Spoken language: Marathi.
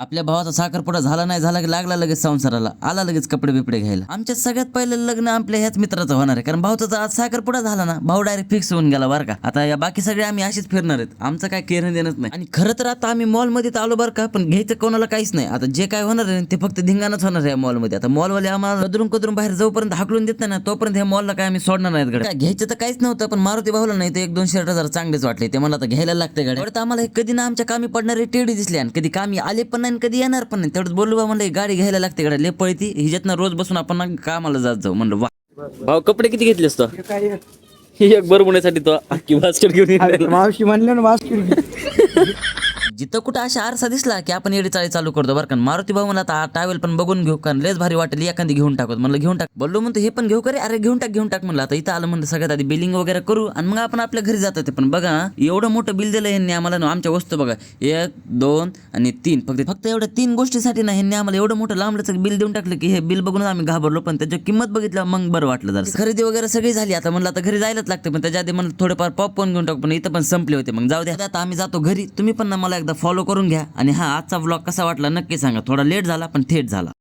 आपल्या भावाचा साखरपुडा झाला नाही झाला की लागला लगेच संसाराला, आला लगेच कपडे बिपडे घ्यायला. आमच्या सगळ्यात पहिलं लग्न आपल्या ह्याच मित्राचं होणार आहे, कारण भाऊचा आज साखरपुडा झाला ना, भाऊ डायरेक्ट फिक्स होऊन गेला बरं का. आता या बाकी सगळे आम्ही अशीच फिरणार आहेत, आमचं काय केअर देणंच नाही. आणि खरं तर आता आम्ही मॉलमध्ये आलो बरं का, पण घ्यायचं कोणाला काहीच नाही. आता जे काय होणार आहे ते फक्त धिंगाणच होणार आहे मॉलमध्ये. आता मॉलवाले आम्हाला कदरून बाहेर जाऊपर्यंत हाकलून देत नाही ना, तोपर्यंत ह्या मॉलला काय आम्ही सोडणार नाहीत गड्या. घ्यायचं तर काहीच नव्हतं, पण मारुती भाऊला नाही ते 1-2 शर्ट जरा चांगलेच वाटले, ते मला आता घ्यायला लागते गाडी. तर आम्हाला हे कधी ना आमच्या कामी पडणारे टेडी दिसले, आणि कधी कामी आले पण नाही कधी येणार पण नाही. तेवढंच बोललो बा म्हणलं गाडी घ्यायला लागते गाडी लय पळती, हिच्यातनं रोज बसून आपण कामाला जात जाऊ. म्हणलं वा भाऊ कपडे किती घेतले असतो एक बरोबरसाठी तो अख्खी बास्केट घेऊन मावशी म्हणलं ना बास्केट. जिथं कुठं अशा आरसा दिसला की आपण येडी चाळी चालू करतो बरं का. मारुती भाऊ मला आता टावेल पण बघून घेऊ, कारण लयच भारी वाटेल एखादी घेऊन टाकत. म्हणलं घेऊन टाक, बोललो म्हणतो हे पण घेऊ करे, अरे घेऊन टाक म्हणलं. आता इथं आलं म्हणलं सगळ्यात आधी बिलिंग वगैरे करू आणि मग आपण आपल्या घरी जातो. ते पण बघा एवढं मोठं बिल दिलं ह्यांनी आम्हाला ना, आमच्या वस्तू बघा 1, 2 आणि 3, फक्त एवढ्या 3 गोष्टीसाठी ना ह्यांनी आम्हाला एवढं मोठं लांबलंच बिल देऊन टाकलं की हे बिल बघून आम्ही घाबरलो. पण त्याची किंमत बघितलं मग बरं वाटलं. जर खरेदी वगैरे सगळी झाली, आता म्हणलं आता घरी जायलाच लागतं, पण त्याच्या आधी म्हणलं थोडेफार पॉपकॉर्न घेऊन टाकू, पण इथं पण संपले होते. मग जाऊ द्या, आता आम्ही जातो घरी. तुम्ही पण ना मला एकदा फॉलो करून घ्या. आणि हा आजचा व्लॉग कसा वाटला नक्की सांगा. थोडा लेट झाला पण थेट झाला.